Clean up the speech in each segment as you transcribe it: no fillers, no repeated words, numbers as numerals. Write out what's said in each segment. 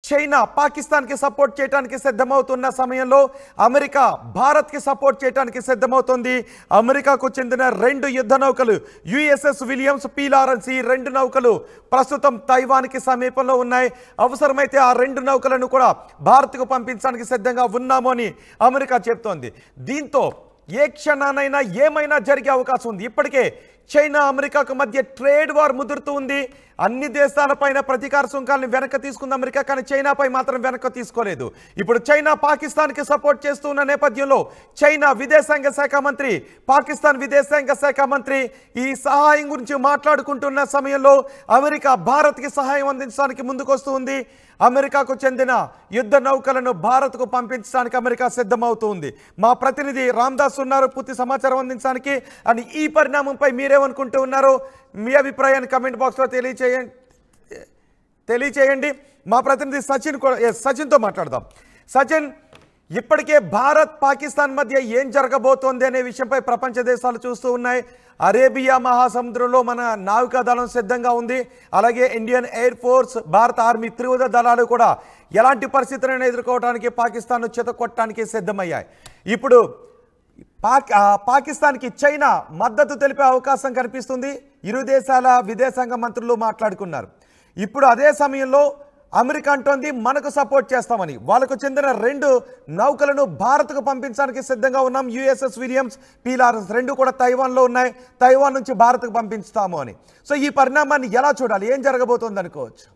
China పాకిస్తాన్కి support చేయడానికి సిద్ధమవుతున్న సమయంలో అమెరికా భారత్కి సపోర్ట్ చేయడానికి సిద్ధమవుతోంది. అమెరికాకు చెందిన 2 యుద్ధ నౌకలు యుఎస్ఎస్ విలియమ్స్ పి లారెన్స్, ఈ 2 నౌకలు ప్రస్తుతం తైవాన్కి సమీపంలో ఉన్నాయి. అవసరమైతే ఆ 2 నౌకలను కూడా భారత్కు పంపించడానికి సిద్ధంగా ఉన్నాము అని అమెరికా చెప్తోంది. దీంతో ఏ క్షణానైనా ఏమైనా జరిగే అవకాశం ఉంది. ఇప్పటికే చైనా అమెరికాకు మధ్య ట్రేడ్ వార్ ముదురుతూ ఉంది. అన్ని దేశాలపైన ప్రతీకార సుంకాలను వెనక్కి తీసుకుంది అమెరికా, కానీ చైనాపై మాత్రం వెనక్కి తీసుకోలేదు. ఇప్పుడు చైనా పాకిస్తాన్కి సపోర్ట్ చేస్తున్న నేపథ్యంలో చైనా విదేశాంగ శాఖ మంత్రి, పాకిస్తాన్ విదేశాంగ శాఖ మంత్రి ఈ సహాయం గురించి మాట్లాడుకుంటున్న సమయంలో అమెరికా భారత్కి సహాయం అందించడానికి ముందుకొస్తుంది. అమెరికాకు చెందిన యుద్ధ నౌకలను భారత్కు పంపించడానికి అమెరికా సిద్ధమవుతుంది. మా ప్రతినిధి రామ్దాస్ ఉన్నారు పూర్తి సమాచారం అందించడానికి. అని ఈ పరిణామంపై మీరేమనుకుంటూ ఉన్నారో మీ అభిప్రాయాన్ని కమెంట్ బాక్స్లో తెలియచేయండి. మా ప్రతినిధి సచిన్తో మాట్లాడదాం. సచిన్, ఇప్పటికే భారత్ పాకిస్తాన్ మధ్య ఏం జరగబోతోంది అనే విషయంపై ప్రపంచ దేశాలు చూస్తూ ఉన్నాయి. అరేబియా మహాసముద్రంలో మన నావికాదళం సిద్ధంగా ఉంది. అలాగే ఇండియన్ ఎయిర్ ఫోర్స్, భారత ఆర్మీ త్రివిధ దళాలు కూడా ఎలాంటి పరిస్థితులను ఎదుర్కోవడానికి పాకిస్తాన్ను చితకొట్టడానికి సిద్ధమయ్యాయి. ఇప్పుడు పాకిస్తాన్కి చైనా మద్దతు తెలిపే అవకాశం కనిపిస్తుంది. ఇరు దేశాల విదేశాంగ మంత్రులు మాట్లాడుకున్నారు. ఇప్పుడు అదే సమయంలో అమెరికా అంటోంది మనకు సపోర్ట్ చేస్తామని. వాళ్ళకు చెందిన 2 నౌకలను భారత్కు పంపించడానికి సిద్ధంగా ఉన్నాం. యుఎస్ఎస్ విలియమ్స్ పి లారెన్స్ 2 కూడా తైవాన్లో ఉన్నాయి. తైవాన్ నుంచి భారత్కు పంపిస్తాము అని. సో ఈ పరిణామాన్ని ఎలా చూడాలి, ఏం జరగబోతోంది అనుకోవచ్చు?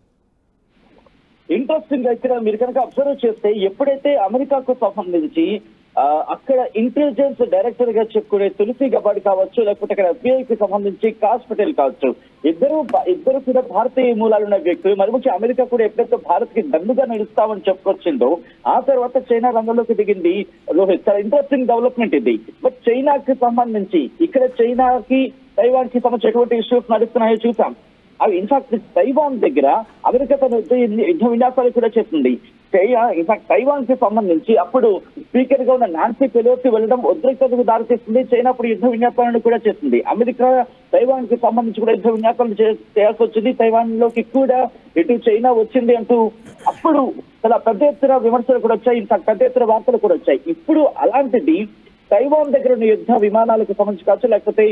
ఇంట్రెస్టింగ్ గా ఇక్కడ మీరు కనుక అబ్జర్వ్ చేస్తే ఎప్పుడైతే అమెరికాకు సంబంధించి అక్కడ ఇంటెలిజెన్స్ డైరెక్టర్ గా చెప్పుకునే తులసి గబాడ్ కావచ్చు, లేకపోతే అక్కడ ఎఫ్బిఐకి సంబంధించి కాష్ పటేల్ కావచ్చు, ఇద్దరు కూడా భారతీయ మూలాలు ఉన్న వ్యక్తులు. మరి ముఖ్య అమెరికా కూడా ఎప్పుడైతే భారత్ కి దండుగా నిలుస్తామని చెప్పుకొచ్చిందో ఆ తర్వాత చైనా రంగంలోకి దిగింది. రోహిత్, చాలా ఇంట్రెస్టింగ్ డెవలప్మెంట్ ఇది. బట్ చైనాకి సంబంధించి ఇక్కడ చైనాకి తైవాన్ కి సంబంధించి ఎటువంటి ఇష్యూస్ నడుస్తున్నాయో చూసాం. అవి ఇన్ఫాక్ట్ తైవాన్ దగ్గర అమెరికా తన యుద్ధ విన్యాసాలు కూడా చేస్తుంది. ఇన్ఫాక్ట్ తైవాన్ కి సంబంధించి అప్పుడు స్పీకర్ గా ఉన్న నాన్సీ పెలోసి వెళ్ళడం ఉద్రిక్తతకు దారితీస్తుంది. చైనా అప్పుడు యుద్ధ విన్యాసాలను కూడా చేస్తుంది. అమెరికా తైవాన్ కి సంబంధించి కూడా యుద్ధ విన్యాసాలు చేయాల్సి వచ్చింది. తైవాన్ లోకి కూడా ఇటు చైనా వచ్చింది అంటూ అప్పుడు చాలా పెద్ద ఎత్తున విమర్శలు కూడా వచ్చాయి. ఇన్ఫాక్ట్ పెద్ద ఎత్తున వార్తలు కూడా వచ్చాయి. ఇప్పుడు అలాంటిది తైవాన్ దగ్గర ఉన్న యుద్ధ విమానాలకు సంబంధించి కావచ్చు, లేకపోతే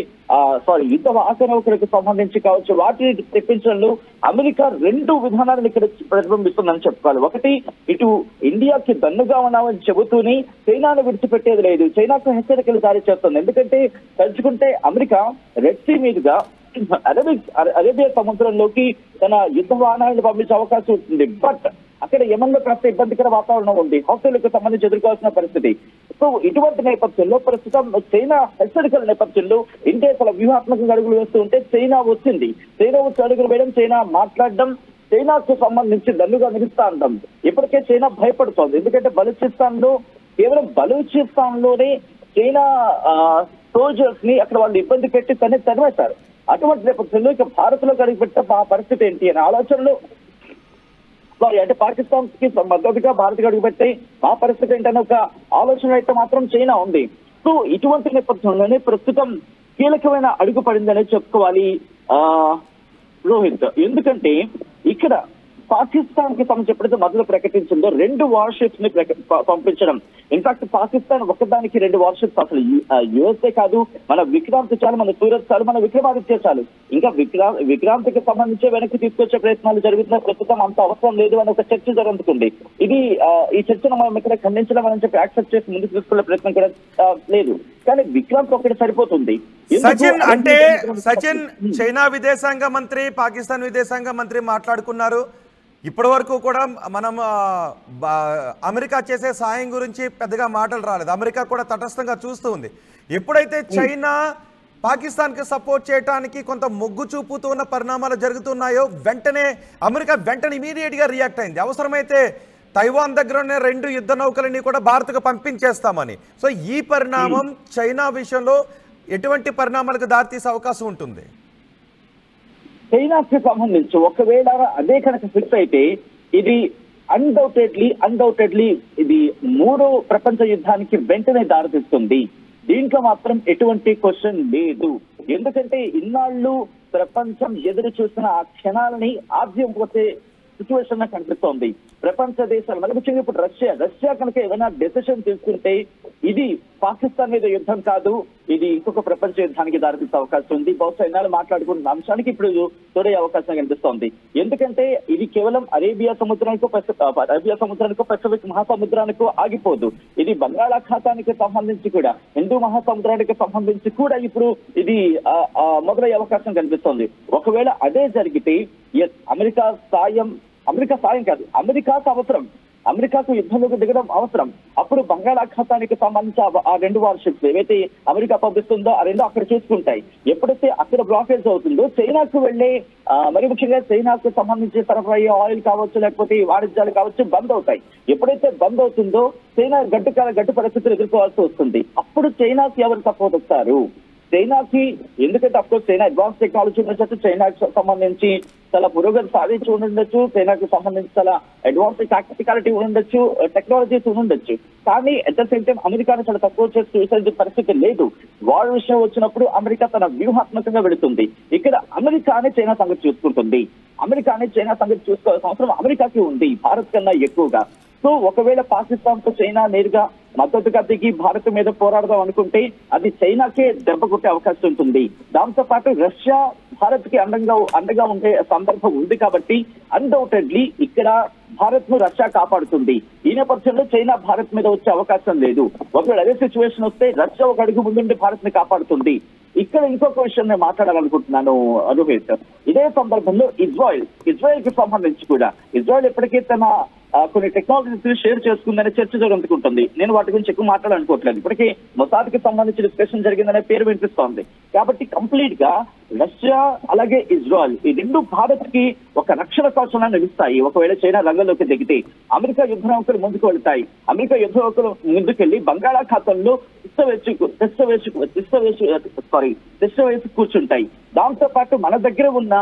యుద్ధ వాహన నౌకలకు సంబంధించి కావచ్చు, వాటిని తెప్పించడంలో అమెరికా 2 విధానాలను ఇక్కడ ప్రతిబింబిస్తుందని చెప్పుకోవాలి. ఒకటి, ఇటు ఇండియాకి దన్నుగా ఉన్నామని చెబుతూనే చైనాను విడిచిపెట్టేది లేదు, చైనాకు హెచ్చరికలు జారీ చేస్తుంది. ఎందుకంటే తలుచుకుంటే అమెరికా రెడ్ సీ మీదుగా అరేబియా సముద్రంలోకి తన యుద్ధ వాహనాలను పంపించే అవకాశం ఉంటుంది. బట్ అక్కడ యెమెన్లో కాస్త ఇబ్బందికర వాతావరణం ఉంది, హౌతీలకు సంబంధించి ఎదుర్కోవాల్సిన పరిస్థితి. సో ఇటువంటి నేపథ్యంలో ప్రస్తుతం చైనా హెచ్చరికల నేపథ్యంలో ఇండియా చాలా వ్యూహాత్మకంగా అడుగులు వేస్తూ ఉంటే చైనా వచ్చి అడుగులు వేయడం, చైనా మాట్లాడడం, చైనాకు సంబంధించి దన్నుగా నిలుస్తా అంటాం. ఇప్పటికే చైనా భయపడుతోంది. ఎందుకంటే కేవలం బలూచిస్తాన్లోనే చైనా సోల్జర్స్ ని అక్కడ వాళ్ళు ఇబ్బంది పెట్టి తరిమేశారు. అటువంటి నేపథ్యంలో ఇక భారత్ లో అడుగుపెట్టే ఆ పరిస్థితి ఏంటి అనే ఆలోచనలు అంటే పాకిస్తాన్ కి మద్దతుగా భారత్ అడుగుపెట్టి ఆ పరిస్థితి ఏంటనే ఒక ఆలోచన అయితే మాత్రం చైనా ఉంది. సో ఇటువంటి నేపథ్యంలోనే ప్రస్తుతం కీలకమైన అడుగు పడిందనే చెప్పుకోవాలి రోహిత్. ఎందుకంటే ఇక్కడ పాకిస్తాన్ కి సంబంధించి ఎప్పుడైతే మొదలు ప్రకటించిందో 2 వార్షిప్స్ ని పంపించడం. ఇన్ఫాక్ట్ పాకిస్తాన్ ఒకదానికి 2 వార్షిప్స్, అసలు యుఎస్ఏ కాదు, మన విక్రాంత్ చాలు, మన సూరత్ చాలు, మన విక్రమాదిత్య చాలు, ఇంకా విక్రాంత్కి సంబంధించి వెనక్కి తీసుకొచ్చే ప్రయత్నాలు జరుగుతున్న ప్రస్తుతం అంత అవసరం లేదు అని ఒక చర్చ జరుగుతుంది. ఈ చర్చను మనం ఇక్కడ ఖండించడం అని చెప్పి యాక్సెప్ట్ చేసి ముందుకు తీసుకునే ప్రయత్నం కూడా లేదు. కానీ విక్రాంత్ ఒకటి సరిపోతుంది. సచిన్, చైనా విదేశాంగ మంత్రి, పాకిస్తాన్ విదేశాంగ మంత్రి మాట్లాడుకున్నారు. ఇప్పటి వరకు కూడా మనం అమెరికా చేసే సాయం గురించి పెద్దగా మాటలు రాలేదు. అమెరికా కూడా తటస్థంగా చూస్తూ ఉంది. ఎప్పుడైతే చైనా పాకిస్తాన్కి సపోర్ట్ చేయడానికి కొంత మొగ్గు చూపుతున్న పరిణామాలు జరుగుతున్నాయో అమెరికా ఇమీడియట్గా రియాక్ట్ అయింది. అవసరమైతే తైవాన్ దగ్గర ఉన్న 2 యుద్ధ నౌకలని కూడా భారత్కు పంపించేస్తామని. సో ఈ పరిణామం చైనా విషయంలో ఎటువంటి పరిణామాలకు దారితీసే అవకాశం ఉంటుంది? చైనాకి సంబంధించి ఒకవేళ అదే కనుక ఫిక్స్ అయితే ఇది అన్డౌటెడ్లీ ఇది 3వ ప్రపంచ యుద్ధానికి వెంటనే దారితీస్తుంది. దీంట్లో మాత్రం ఎటువంటి క్వశ్చన్ లేదు. ఎందుకంటే ఇన్నాళ్ళు ప్రపంచం ఎదురు చూసిన ఆ క్షణాలని ఆద్యం పోతే సిచ్యువేషన్ కనిపిస్తోంది. ప్రపంచ దేశాలు మరి ముఖ్యంగా ఇప్పుడు రష్యా కనుక ఏదైనా డెసిషన్ తీసుకుంటే ఇది పాకిస్తాన్ మీద యుద్ధం కాదు, ఇది ఇంకొక ప్రపంచ యుద్ధానికి దారితీసే అవకాశం ఉంది. బహుశా ఇన్నాళ్ళు మాట్లాడుకున్న అంశానికి ఇప్పుడు తోడే అవకాశం కనిపిస్తోంది. ఎందుకంటే ఇది కేవలం అరేబియా సముద్రానికో పసిఫిక్ మహాసముద్రానికో ఆగిపోదు. ఇది బంగాళాఖాతానికి సంబంధించి కూడా, హిందూ మహాసముద్రానికి సంబంధించి కూడా ఇప్పుడు ఇది మొదలయ్యే అవకాశం కనిపిస్తోంది. ఒకవేళ అదే జరిగితే అమెరికా సాయం కాదు, అమెరికాకు అవసరం, అమెరికాకు యుద్ధంలోకి దిగడం అవసరం. అప్పుడు బంగాళాఖాతానికి సంబంధించి ఆ 2 వార్షిప్స్ ఏవైతే అమెరికా పంపిస్తుందో ఆ 2 అక్కడ చూసుకుంటాయి. ఎప్పుడైతే అక్కడ బ్లాకేజ్ అవుతుందో చైనాకు వెళ్లే మరి ముఖ్యంగా చైనాకు సంబంధించి సరఫరా అయ్యే ఆయిల్ కావచ్చు, లేకపోతే వాణిజ్యాలు కావచ్చు బంద్ అవుతాయి. ఎప్పుడైతే బంద్ అవుతుందో చైనా గడ్డు పరిస్థితులు ఎదుర్కోవాల్సి వస్తుంది. అప్పుడు చైనాకి ఎవరు సపోర్ట్ వస్తారు? చైనాకి, ఎందుకంటే అఫ్కోర్స్ చైనా అడ్వాన్స్ టెక్నాలజీ ఉండొచ్చు, చైనాకి సంబంధించి చాలా పురోగతి సాధించి ఉండొచ్చు, చైనాకి సంబంధించి చాలా అడ్వాన్స్ టాక్టికాలిటీ ఉండొచ్చు, టెక్నాలజీస్ ఉండొచ్చు. కానీ అట్ ద సేమ్ టైం అమెరికాను చాలా తక్కువ చేసి చూసే పరిస్థితి లేదు. వార్ విషయం వచ్చినప్పుడు అమెరికా తన వ్యూహాత్మకంగా వెళుతుంది. ఇక్కడ అమెరికానే చైనా సంగతి చూసుకుంటుంది. అమెరికానే చైనా సంగతి చూసుకోవాల్సిన అవసరం అమెరికాకి ఉంది, భారత్ కన్నా ఎక్కువగా. సో ఒకవేళ పాకిస్తాన్ తో చైనా నేరుగా మద్దతుగా దిగి భారత్ మీద పోరాడదాం అనుకుంటే అది చైనాకే దెబ్బ కొట్టే అవకాశం ఉంటుంది. దాంతో పాటు రష్యా భారత్ కి అండగా ఉండే సందర్భం ఉంది కాబట్టి అన్డౌటెడ్లీ ఇక్కడ భారత్ ను రష్యా కాపాడుతుంది. ఈ నేపథ్యంలో చైనా భారత్ మీద వచ్చే అవకాశం లేదు. ఒకవేళ అదే సిచ్యువేషన్ వస్తే రష్యా ఒక అడుగు ముందుండి భారత్ ని కాపాడుతుంది. ఇక్కడ ఇంకొక విషయం నేను మాట్లాడాలనుకుంటున్నాను రోహిత్. ఇదే సందర్భంలో ఇజ్రాయెల్ కి సంబంధించి కూడా ఇజ్రాయెల్ ఎప్పటికీ తన కొన్ని టెక్నాలజీస్ షేర్ చేసుకుందనే చర్చ జరుగుతుంటుంది. నేను వాటి గురించి ఎక్కువ మాట్లాడాలనుకోవట్లేదు. ఇప్పటికీ మొసాద్కి సంబంధించి డిస్కషన్ జరిగిందనే పేరు వినిపిస్తోంది. కాబట్టి కంప్లీట్ గా రష్యా అలాగే ఇజ్రాయెల్ ఈ 2 భారత్ కి ఒక రక్షణ కవచంగా నిలుస్తాయి. ఒకవేళ చైనా రంగంలోకి దిగితే అమెరికా యుద్ధ నౌకలు ముందుకు వెళ్తాయి. అమెరికా యుద్ధ నౌకలు ముందుకెళ్లి బంగాళాఖాతంలో వేసి కూర్చుంటాయి. దాంతో పాటు మన దగ్గర ఉన్న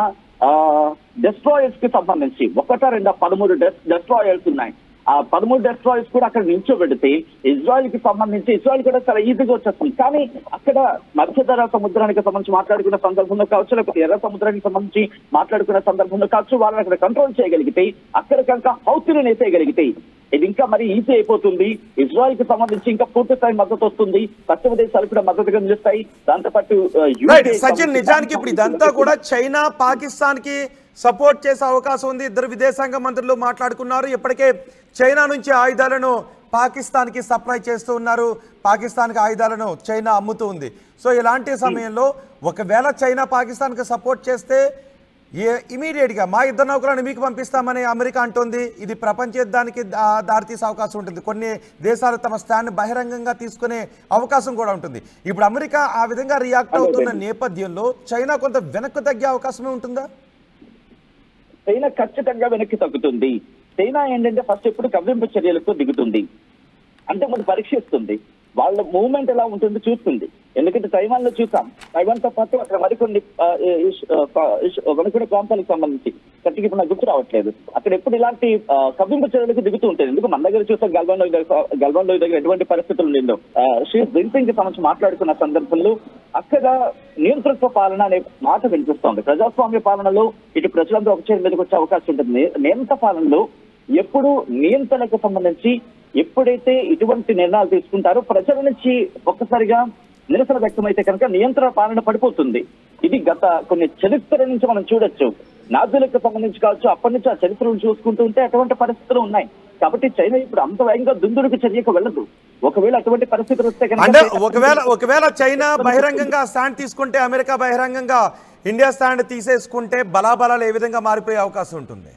డెస్ట్రాయర్స్ కి సంబంధించి 13 డెస్ట్రాయర్స్ ఉన్నాయి. ఆ 13 డెస్ట్రాయర్స్ కూడా అక్కడ నిల్చోబెడితే ఇజ్రాయెల్ కి సంబంధించి ఇజ్రాయెల్ కూడా చాలా ఈజీగా వచ్చేస్తుంది. కానీ అక్కడ మధ్యధరా సముద్రానికి సంబంధించి మాట్లాడుకున్న సందర్భంలో కావచ్చు, లేకపోతే ఎర్ర సముద్రానికి సంబంధించి మాట్లాడుకున్న సందర్భంలో కావచ్చు, వాళ్ళని అక్కడ కంట్రోల్ చేయగలిగితే, అక్కడ కనుక హౌతీని నేసేయగలిగితే ఇది ఇంకా మరి ఈజీ అయిపోతుంది. ఇజ్రాయెల్ కి సంబంధించి ఇంకా పూర్తి స్థాయి మద్దతు వస్తుంది. పశ్చిమ దేశాలు కూడా మద్దతుగా నిలుస్తాయి. దాంతోపాటు సచిన్, నిజానికి ఇప్పుడు ఇదంతా కూడా చైనా పాకిస్తాన్ కి సపోర్ట్ చేసే అవకాశం ఉంది. ఇద్దరు విదేశాంగ మంత్రులు మాట్లాడుకున్నారు. ఇప్పటికే చైనా నుంచి ఆయుధాలను పాకిస్తాన్ కి సప్లై చేస్తూ ఉన్నారు. పాకిస్తాన్ కి ఆయుధాలను చైనా అమ్ముతూ ఉంది. సో ఇలాంటి సమయంలో ఒకవేళ చైనా పాకిస్తాన్ కి సపోర్ట్ చేస్తే ఇమీడియట్ గా మా యుద్ధ నౌకలను మీకు పంపిస్తామని అమెరికా అంటోంది. ఇది ప్రపంచ యుద్ధానికి దారితీసే అవకాశం ఉంటుంది. కొన్ని దేశాలు తమ స్టాండ్ బహిరంగంగా తీసుకునే అవకాశం కూడా ఉంటుంది. ఇప్పుడు అమెరికా ఆ విధంగా రియాక్ట్ అవుతున్న నేపథ్యంలో చైనా కొంత వెనక్కు తగ్గే అవకాశమే ఉంటుందా? చైనా ఖచ్చితంగా వెనక్కి తగ్గుతుంది. చైనా ఏంటంటే ఫస్ట్ ఎప్పుడు కవ్వింపు చర్యలకు దిగుతుంది, అంటే ముందు పరీక్షిస్తుంది. వాళ్ళ మూవ్మెంట్ ఎలా ఉంటుందో చూస్తుంది. ఎందుకంటే తైవాన్ లో చూసాం, తైవాన్ తో పాటు అక్కడ మరికొన్ని ప్రాంతాలకు సంబంధించి కట్టికి ఇప్పుడు నాకు గుర్తు రావట్లేదు. అక్కడ ఎప్పుడు ఇలాంటి కవ్వింపు చర్యలకు దిగుతూ ఉంటుంది. ఎందుకు మన దగ్గర చూసాం గల్వాన్ లోయ దగ్గర ఎటువంటి పరిస్థితులు ఉండిందో షీ జిన్పింగ్ కి సంబంధించి మాట్లాడుకున్న సందర్భంలో అక్కడ నియంతృత్వ పాలన అనే మాట వినిపిస్తోంది. ప్రజాస్వామ్య పాలనలో ఇటు ప్రజలందరూ ఒక చేతి మీదకి వచ్చే అవకాశం ఉంటుంది. నియంత్ర పాలనలో ఎప్పుడు నియంత్రణకు సంబంధించి ఎప్పుడైతే ఇటువంటి నిర్ణయాలు తీసుకుంటారో ప్రజల నుంచి ఒక్కసారిగా నిరసన వ్యక్తమైతే కనుక నియంత్రణ పాలన పడిపోతుంది. ఇది గత కొన్ని చరిత్ర నుంచి మనం చూడొచ్చు. నాజీలకు సంబంధించి కావచ్చు, అప్పటి నుంచి ఆ చరిత్రను చూసుకుంటూ ఉంటే అటువంటి పరిస్థితులు ఉన్నాయి. కాబట్టి చైనా ఇప్పుడు అంత వేగంగా దుందుడుకు చర్యకు వెళ్ళదు. ఒకవేళ అటువంటి పరిస్థితులు వస్తే కనుక ఒకవేళ చైనా బహిరంగంగా స్టాండ్ తీసుకుంటే, అమెరికా బహిరంగంగా ఇండియా స్టాండ్ తీసేసుకుంటే బలాబలాలు ఏ విధంగా మారిపోయే అవకాశం ఉంటుంది?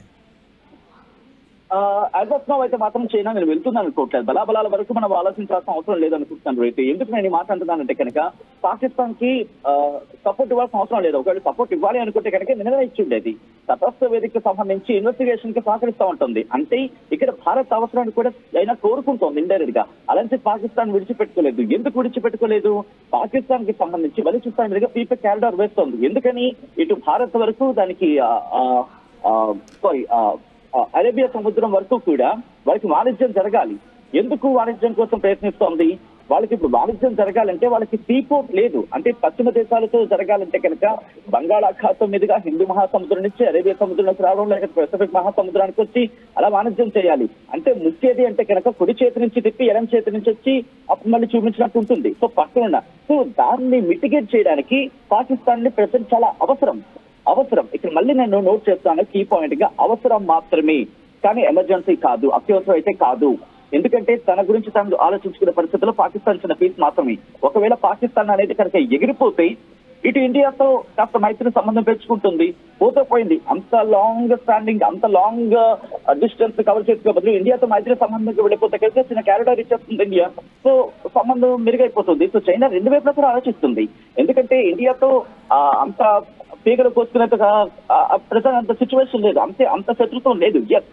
యాజ్ ఆఫ్ నౌ అయితే మాత్రం చైనా నేను వెళ్తున్నాను అనుకోవట్లేదు. బలాబలాల వరకు మనం ఆలోచించాల్సిన అవసరం లేదనుకుంటున్నాను. అయితే ఎందుకు నేను ఈ మాట అంటున్నానంటే కనుక పాకిస్తాన్ కి సపోర్ట్ ఇవ్వాల్సిన అవసరం లేదు. ఒకవేళ సపోర్ట్ ఇవ్వాలి అనుకుంటే కనుక నిర్ణయించుండేది. తటస్థ వేదికకు సంబంధించి ఇన్వెస్టిగేషన్ కి సహకరిస్తూ ఉంటుంది. అంటే ఇక్కడ భారత్ అవసరాన్ని కూడా అయినా కోరుకుంటోంది ఇండైరెక్ట్ గా. అలాంటి పాకిస్తాన్ విడిచిపెట్టుకోలేదు. ఎందుకు విడిచిపెట్టుకోలేదు? పాకిస్తాన్ కి సంబంధించి బలిచిస్తాన్ మీదుగా పీపీ క్యారిడార్ వేస్తోంది. ఎందుకని ఇటు భారత్ వరకు దానికి అరేబియా సముద్రం వరకు కూడా వారికి వాణిజ్యం జరగాలి. ఎందుకు వాణిజ్యం కోసం ప్రయత్నిస్తోంది? వాళ్ళకి ఇప్పుడు వాణిజ్యం జరగాలంటే వాళ్ళకి సీపోర్ట్ లేదు. అంటే పశ్చిమ దేశాలతో జరగాలంటే కనుక బంగాళాఖాతం మీదుగా హిందూ మహాసముద్రం నుంచి అరేబియా సముద్రంలోకి రావడం, లేక పెసిఫిక్ మహాసముద్రానికి వచ్చి అలా వాణిజ్యం చేయాలి. అంటే ముఖ్యది అంటే కనుక కుడి చేతి నుంచి తిప్పి ఎడం చేతి నుంచి వచ్చి అప్పుడు మళ్ళీ చూపించినట్టు ఉంటుంది. సో పక్కన సో దాన్ని మిటిగేట్ చేయడానికి పాకిస్తాన్ ని ప్రెసెంట్ చాలా అవసరం. ఇక్కడ మళ్ళీ నేను నోట్ చేస్తాను కీ పాయింట్ గా, అవసరం మాత్రమే కానీ ఎమర్జెన్సీ కాదు, అత్యవసరం అయితే కాదు. ఎందుకంటే తన గురించి తను ఆలోచించుకునే పరిస్థితుల్లో పాకిస్తాన్ చిన్న పీస్ మాత్రమే. ఒకవేళ పాకిస్తాన్ అనేది కనుక ఎగిరిపోతే ఇటు ఇండియాతో కాస్త మైత్రి సంబంధం పెంచుకుంటుంది, పోయింది. అంత లాంగ్ స్టాండింగ్, అంత లాంగ్ డిస్టెన్స్ కవర్ చేసుకునే బదులు ఇండియాతో మైత్రి సంబంధంకి వెళ్ళిపోతే కనుక చిన్న క్యారిడార్ ఇచ్చేస్తుంది ఇండియా. సో సంబంధం మెరుగైపోతుంది. సో చైనా రెండు వైపులా కూడా ఆలోచిస్తుంది. ఎందుకంటే ఇండియాతో అంత పీగలు కోసుకునేంతగా ప్రజెంట్ అంత సిచ్యువేషన్ లేదు, అంత శత్రుత్వం లేదు. ఎస్,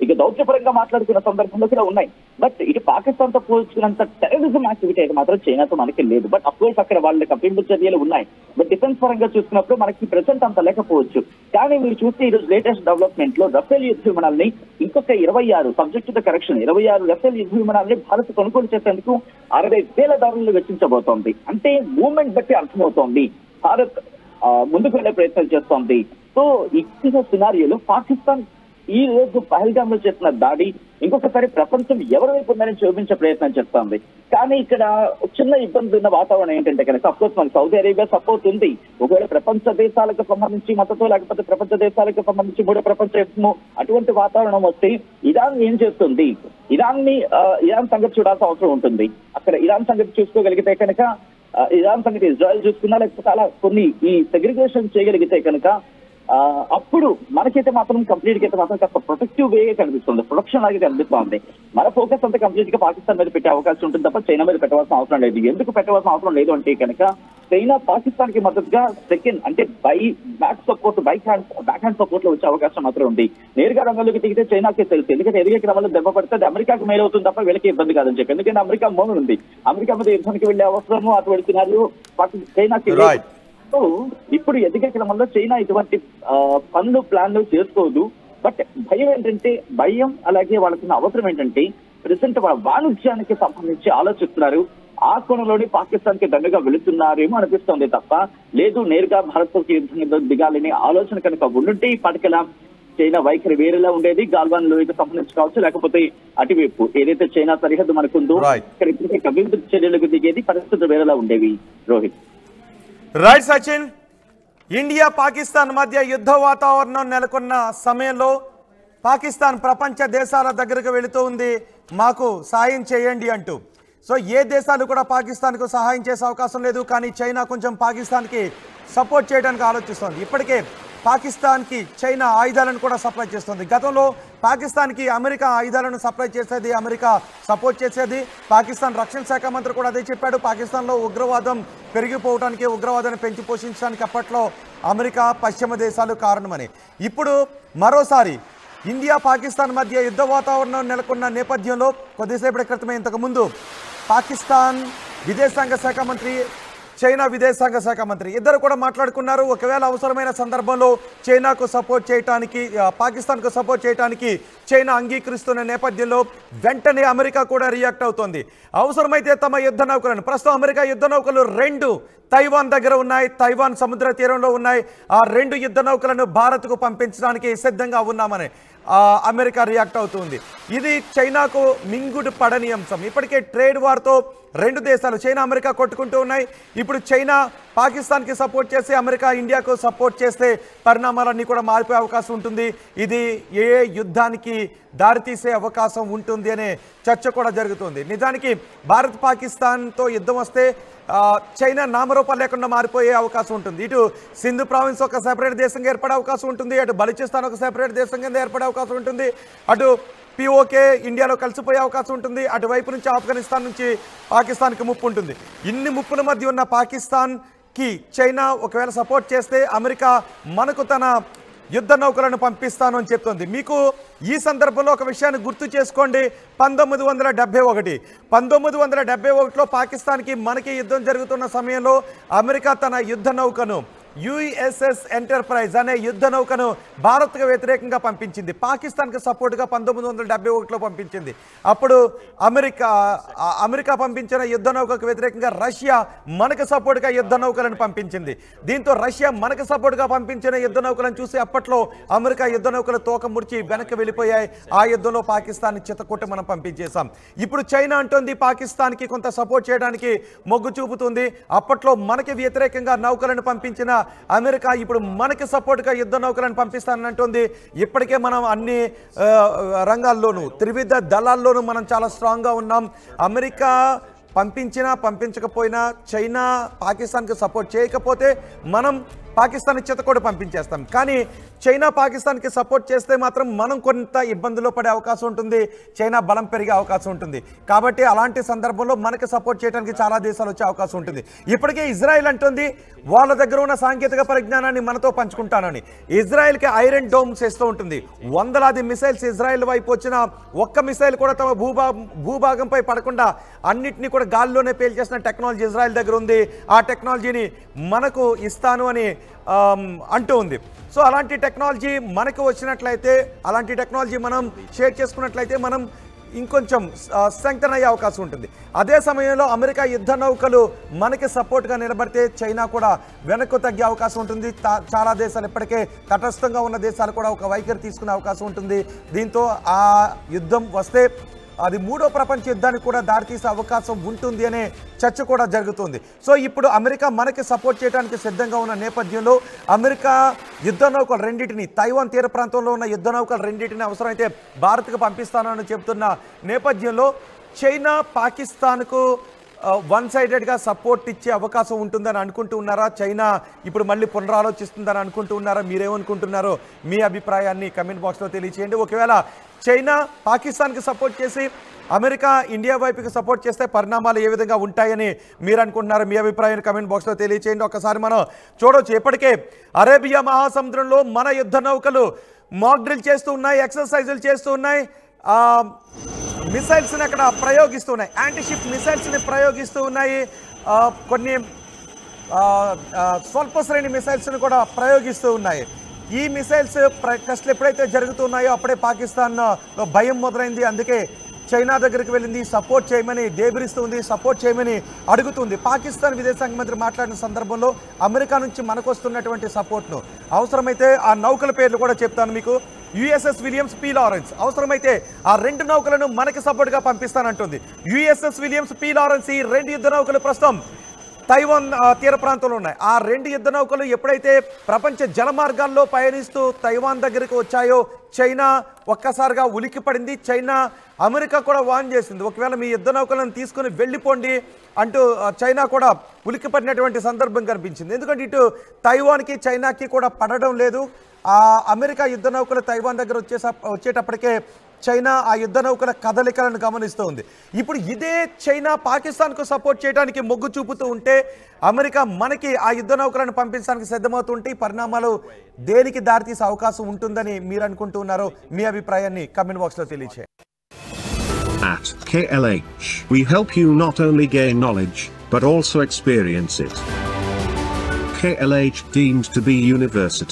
ఇక దౌత్యపరంగా మాట్లాడుకున్న సందర్భంలో కూడా ఉన్నాయి. బట్ ఇటు పాకిస్తాన్ తో పోల్చుకున్నంత టెర్రరిజం యాక్టివిటీ అయితే మాత్రం చైనాతో మనకి లేదు. బట్ అఫ్ కోర్స్ అక్కడ వాళ్ళ కంపెనీ చర్యలు ఉన్నాయి. బట్ డిఫెన్స్ పరంగా చూసుకున్నప్పుడు మనకి ప్రెసెంట్ అంత లేకపోవచ్చు. కానీ మీరు చూస్తే ఈరోజు లేటెస్ట్ డెవలప్మెంట్ లో రఫేల్ యుద్ధ విమానాలని ఇంకొక 26 సబ్జెక్ట్ టు కరెక్షన్ 26 రఫేల్ యుద్ధ విమానాలని భారత్ కొనుగోలు చేసేందుకు $60,000 వెచ్చించబోతోంది. అంటే మూవ్మెంట్ బట్టి అర్థమవుతోంది భారత్ ముందుకు వెళ్లే ప్రయత్నం చేస్తోంది. సో ఇచ్చిన సినారియోలో పాకిస్తాన్ ఈ రోజు పహల్గామ్ లో చేసిన దాడి ఇంకొకసారి ప్రపంచం ఎవరి వైపు ఉందని చూపించే ప్రయత్నం చేస్తోంది. కానీ ఇక్కడ చిన్న ఇబ్బంది ఉన్న వాతావరణం ఏంటంటే కనుక అఫ్కోర్స్ మనకి సౌదీ అరేబియా సపోర్ట్ ఉంది. ఒకవేళ ప్రపంచ దేశాలకు సంబంధించి మద్దతు, లేకపోతే ప్రపంచ దేశాలకు సంబంధించి మూడో ప్రపంచ యుద్ధము అటువంటి వాతావరణం వస్తే ఇరాన్ ఏం చేస్తుంది, ఇరాన్ సంగతి చూడాల్సిన అవసరం ఉంటుంది. అక్కడ ఇరాన్ సంగతి చూసుకోగలిగితే కనుక, ఇరాన్ సంగతి ఇజ్రాయెల్ చూసుకున్నా, లేకపోతే అలా కొన్ని ఈ సెగ్రిగేషన్ చేయగలిగితే కనుక అప్పుడు మనకైతే మాత్రం కంప్లీట్ గా అయితే మాత్రం కాస్త ప్రొటెక్టివ్ వే కనిపిస్తుంది, ప్రొటెక్షన్ లాగే కనిపిస్తుంది. మన ఫోకస్ అంతా కంప్లీట్ గా పాకిస్తాన్ మీద పెట్టే అవకాశం ఉంటుంది తప్ప చైనా మీద పెట్టవలసిన అవసరం లేదు. ఎందుకు పెట్టవలసిన అవసరం లేదు అంటే కనుక చైనా పాకిస్తాన్ కి మద్దతుగా సెకండ్ అంటే బ్యాక్ హ్యాండ్ సపోర్ట్ లో వచ్చే అవకాశం మాత్రం ఉంది. నేరుగా రంగంలోకి దిగితే చైనాకే తెలుసు. ఎందుకంటే ఎదిగే క్రమంలో దెబ్బ పడితే అది అమెరికాకు మేలు అవుతుంది తప్ప వీళ్ళకి ఇబ్బంది కాదని చెప్పి. ఎందుకంటే అమెరికా మోన్ ఉంది, అమెరికా మీద యుద్ధానికి వెళ్లే అవసరము అటువంటి సినారియో చైనాకి. ఇప్పుడు ఎదిగే క్రమంలో చైనా ఇటువంటి పనులు ప్లాన్లు చేసుకోదు. బట్ భయం అలాగే వాళ్ళకున్న అవసరం ఏంటంటే ప్రెసెంట్ వాళ్ళ వాణిజ్యానికి సంబంధించి ఆలోచిస్తున్నారు. ఆ కోణంలోనే పాకిస్తాన్ కి దండగా వెళుతున్నారేమో అనిపిస్తుంది తప్ప లేదు నేరుగా భారత్ యుద్ధం దిగాలని ఆలోచన కనుక ఉండుంటే ఇప్పటికెలా చైనా వైఖరి వేరేలా ఉండేది. గాల్వాన్ లోయకు సంబంధించి కావచ్చు, లేకపోతే అటువైపు ఏదైతే చైనా సరిహద్దు మనకుందో ఇక్కడ ఇప్పటికే కవింపు చర్యలకు దిగేది, పరిస్థితులు వేరేలా ఉండేవి. రోహిత్. రైట్ సచిన్, ఇండియా పాకిస్తాన్ మధ్య యుద్ధ వాతావరణం నెలకొన్న సమయంలో పాకిస్తాన్ ప్రపంచ దేశాల దగ్గరకు వెళుతూ ఉంది, మాకు సాయం చేయండి అంటూ. సో ఏ దేశాలు కూడా పాకిస్తాన్కు సహాయం చేసే అవకాశం లేదు. కానీ చైనా కొంచెం పాకిస్తాన్కి సపోర్ట్ చేయడానికి ఆలోచిస్తోంది. ఇప్పటికే పాకిస్తాన్కి చైనా ఆయుధాలను కూడా సప్లై చేస్తుంది. గతంలో పాకిస్తాన్కి అమెరికా ఆయుధాలను సప్లై చేసేది, అమెరికా సపోర్ట్ చేసేది. పాకిస్తాన్ రక్షణ శాఖ మంత్రి కూడా అదే చెప్పాడు. పాకిస్తాన్లో ఉగ్రవాదం పెరిగిపోవడానికి, ఉగ్రవాదాన్ని పెంచి పోషించడానికి అప్పట్లో అమెరికా, పశ్చిమ దేశాలు కారణమని. ఇప్పుడు మరోసారి ఇండియా పాకిస్తాన్ మధ్య యుద్ధ వాతావరణం నెలకొన్న నేపథ్యంలో కొద్దిసేపటి క్రితమే ఇంతకుముందు పాకిస్తాన్ విదేశాంగ శాఖ మంత్రి, చైనా విదేశాంగ శాఖ మంత్రి ఇద్దరు కూడా మాట్లాడుకున్నారు. ఒకవేళ అవసరమైన సందర్భంలో చైనాకు సపోర్ట్ చేయడానికి, పాకిస్తాన్కు సపోర్ట్ చేయడానికి చైనా అంగీకరిస్తున్న నేపథ్యంలో వెంటనే అమెరికా కూడా రియాక్ట్ అవుతోంది. అవసరమైతే తమ యుద్ధ నౌకలను, ప్రస్తుతం అమెరికా యుద్ధ నౌకలు 2 తైవాన్ దగ్గర ఉన్నాయి, తైవాన్ సముద్ర తీరంలో ఉన్నాయి. ఆ 2 యుద్ధ నౌకలను భారత్కు పంపించడానికి సిద్ధంగా ఉన్నామని అమెరికా రియాక్ట్ అవుతుంది. ఇది చైనాకు మింగుడు పడని అంశం. ఇప్పటికే ట్రేడ్ వార్తో 2 దేశాలు చైనా, అమెరికా కొట్టుకుంటూ ఉన్నాయి. ఇప్పుడు చైనా పాకిస్తాన్కి సపోర్ట్ చేసి అమెరికా ఇండియాకు సపోర్ట్ చేస్తే పరిణామాలన్నీ కూడా మారిపోయే అవకాశం ఉంటుంది. ఇది ఏ యుద్ధానికి దారితీసే అవకాశం ఉంటుంది అనే చర్చ కూడా జరుగుతుంది. నిజానికి భారత్ పాకిస్తాన్తో యుద్ధం వస్తే చైనా నామరూపాలు లేకుండా మారిపోయే అవకాశం ఉంటుంది. ఇటు సింధు ప్రావిన్స్ ఒక సెపరేట్ దేశంగా ఏర్పడే అవకాశం ఉంటుంది, అటు బలూచిస్తాన్ ఒక సెపరేట్ దేశంగా ఏర్పడే అవకాశం ఉంటుంది, అటు పిఓకే ఇండియాలో కలిసిపోయే అవకాశం ఉంటుంది, అటువైపు నుంచి ఆఫ్ఘనిస్తాన్ నుంచి పాకిస్తాన్కి ముప్పు ఉంటుంది. ఇన్ని ముప్పుల మధ్య ఉన్న పాకిస్తాన్కి చైనా ఒకవేళ సపోర్ట్ చేస్తే అమెరికా మనకు తన యుద్ధ నౌకలను పంపిస్తాను అని చెప్తుంది. మీకు ఈ సందర్భంలో ఒక విషయాన్ని గుర్తు చేసుకోండి. 1971లో పాకిస్తాన్కి మనకి యుద్ధం జరుగుతున్న సమయంలో అమెరికా తన యుద్ధ నౌకను యుఎస్ఎస్ ఎంటర్ప్రైజ్ అనే యుద్ధ నౌకను భారత్కు వ్యతిరేకంగా పంపించింది. పాకిస్తాన్కి సపోర్ట్గా 1971లో పంపించింది. అప్పుడు అమెరికా పంపించిన యుద్ధ నౌకకు వ్యతిరేకంగా రష్యా మనకు సపోర్ట్గా యుద్ధ నౌకలను పంపించింది. దీంతో రష్యా మనకు సపోర్ట్గా పంపించిన యుద్ధ నౌకలను చూసి అప్పట్లో అమెరికా యుద్ధ నౌకలు తోక ముడిచి వెనక్కి వెళ్ళిపోయాయి. ఆ యుద్ధంలో పాకిస్తాన్ని చితకొట్టి మనం పంపించేశాం. ఇప్పుడు చైనా అంటోంది పాకిస్తాన్కి కొంత సపోర్ట్ చేయడానికి మొగ్గు చూపుతుంది. అప్పట్లో మనకి వ్యతిరేకంగా నౌకలను పంపించిన అమెరికా ఇప్పుడు మనకి సపోర్ట్గా యుద్ధ నౌకలను పంపిస్తానంటుంది. ఇప్పటికే మనం అన్ని రంగాల్లోనూ త్రివిధ దళాల్లోనూ మనం చాలా స్ట్రాంగ్గా ఉన్నాం. అమెరికా పంపించినా పంపించకపోయినా చైనా పాకిస్తాన్కి సపోర్ట్ చేయకపోతే మనం పాకిస్తాన్ చితకొడి పంపించేస్తాం. కానీ చైనా పాకిస్తాన్కి సపోర్ట్ చేస్తే మాత్రం మనం కొంత ఇబ్బందుల్లో పడే అవకాశం ఉంటుంది. చైనా బలం పెరిగే అవకాశం ఉంటుంది. కాబట్టి అలాంటి సందర్భంలో మనకి సపోర్ట్ చేయడానికి చాలా దేశాలు వచ్చే అవకాశం ఉంటుంది. ఇప్పటికే ఇజ్రాయెల్ అంటుంది వాళ్ళ దగ్గర ఉన్న సాంకేతిక పరిజ్ఞానాన్ని మనతో పంచుకుంటానని. ఇజ్రాయెల్కి ఐరన్ డోమ్స్ వేస్తూ ఉంటుంది. వందలాది మిసైల్స్ ఇజ్రాయెల్ వైపు వచ్చిన ఒక్క మిసైల్ కూడా తమ భూభాగంపై పడకుండా అన్నిటినీ కూడా గాల్లోనే పేల్చేసిన టెక్నాలజీ ఇజ్రాయెల్ దగ్గర ఉంది. ఆ టెక్నాలజీని మనకు ఇస్తాను అని అంటూ ఉంది. సో అలాంటి టెక్నాలజీ మనకు వచ్చినట్లయితే, అలాంటి టెక్నాలజీ మనం షేర్ చేసుకున్నట్లయితే మనం ఇంకొంచెం స్ట్రెంగ్తన్ అయ్యే అవకాశం ఉంటుంది. అదే సమయంలో అమెరికా యుద్ధ నౌకలు మనకి సపోర్ట్గా నిలబడితే చైనా కూడా వెనక్కు తగ్గే అవకాశం ఉంటుంది. చాలా దేశాలు ఇప్పటికే తటస్థంగా ఉన్న దేశాలు కూడా ఒక వైఖరి తీసుకునే అవకాశం ఉంటుంది. దీంతో ఆ యుద్ధం వస్తే అది మూడో ప్రపంచ యుద్ధానికి కూడా దారితీసే అవకాశం ఉంటుంది అనే చర్చ కూడా జరుగుతుంది. సో ఇప్పుడు అమెరికా మనకి సపోర్ట్ చేయడానికి సిద్ధంగా ఉన్న నేపథ్యంలో అమెరికా యుద్ధ నౌకలు రెండింటిని, తైవాన్ తీర ప్రాంతంలో ఉన్న యుద్ధ నౌకలు రెండింటిని అవసరమైతే భారత్కు పంపిస్తానని చెబుతున్న నేపథ్యంలో చైనా పాకిస్తాన్కు వన్ సైడెడ్గా సపోర్ట్ ఇచ్చే అవకాశం ఉంటుందని అనుకుంటూ ఉన్నారా? చైనా ఇప్పుడు మళ్ళీ పునరాలోచిస్తుందని అనుకుంటూ ఉన్నారా? మీరేమనుకుంటున్నారో మీ అభిప్రాయాన్ని కమెంట్ బాక్స్లో తెలియచేయండి. ఒకవేళ చైనా పాకిస్తాన్కి సపోర్ట్ చేసి అమెరికా ఇండియా వైపుకి సపోర్ట్ చేస్తే పరిణామాలు ఏ విధంగా ఉంటాయని మీరు అనుకుంటున్నారు? మీ అభిప్రాయాన్ని కమెంట్ బాక్స్లో తెలియచేయండి. ఒకసారి మనం చూడవచ్చు, ఇప్పటికే అరేబియా మహాసముద్రంలో మన యుద్ధ నౌకలు మాక్ డ్రిల్ చేస్తూ ఉన్నాయి, ఎక్సర్సైజులు చేస్తూ ఉన్నాయి, మిసైల్స్ని అక్కడ ప్రయోగిస్తున్నాయి, యాంటీషిప్ మిసైల్స్ని ప్రయోగిస్తూ ఉన్నాయి, కొన్ని స్వల్ప శ్రేణి మిసైల్స్ని కూడా ప్రయోగిస్తూ ఉన్నాయి. ఈ మిసైల్స్ టెస్ట్లు ఎప్పుడైతే జరుగుతున్నాయో అప్పుడే పాకిస్తాన్లో భయం మొదలైంది. అందుకే చైనా దగ్గరికి వెళ్ళింది, సపోర్ట్ చేయమని దేబిరిస్తుంది, సపోర్ట్ చేయమని అడుగుతుంది. పాకిస్తాన్ విదేశాంగ మంత్రి మాట్లాడిన సందర్భంలో అమెరికా నుంచి మనకు వస్తున్నటువంటి సపోర్ట్ను, అవసరమైతే ఆ నౌకల పేర్లు కూడా చెప్తాను మీకు. యుఎస్ఎస్ విలియమ్స్, పి లారెన్స్, అవసరమైతే ఆ రెండు నౌకలను మనకి సపోర్ట్గా పంపిస్తానంటుంది. యుఎస్ఎస్ విలియమ్స్, పి లారెన్స్ ఈ రెండు యుద్ధ నౌకలు ప్రస్తుతం తైవాన్ తీర ప్రాంతంలో ఉన్నాయి. ఆ రెండు యుద్ధ నౌకలు ఎప్పుడైతే ప్రపంచ జల మార్గాల్లో పయనిస్తూ తైవాన్ దగ్గరికి వచ్చాయో చైనా ఒక్కసారిగా ఉలిక్కిపడింది. చైనా అమెరికా కూడా వార్న్ చేసింది, ఒకవేళ మీ యుద్ధ నౌకలను తీసుకుని వెళ్ళిపోండి అంటూ చైనా కూడా ఉలిక్కిపడినటువంటి సందర్భం కనిపించింది. ఎందుకంటే ఇటు తైవాన్కి చైనాకి కూడా పడడం లేదు. ఆ అమెరికా యుద్ధ నౌకలు తైవాన్ దగ్గర వచ్చేటప్పటికే చైనా ఆ యుద్ధ నౌకల కదలికలను గమనిస్తూ ఉంది. ఇప్పుడు ఇదే చైనా పాకిస్తాన్కు సపోర్ట్ చేయడానికి మొగ్గు చూపుతూ ఉంటే అమెరికా మనకి ఆ యుద్ధ నౌకలను పంపించడానికి సిద్ధమవుతుంటే పరిణామాలు దేనికి దారితీసే అవకాశం ఉంటుందని మీరు అనుకుంటున్నారో మీ అభిప్రాయాన్ని కమెంట్ బాక్స్లో తెలియచేయండి. At KLH, we help you not only gain knowledge, but also experience it. KLH deemed to be university.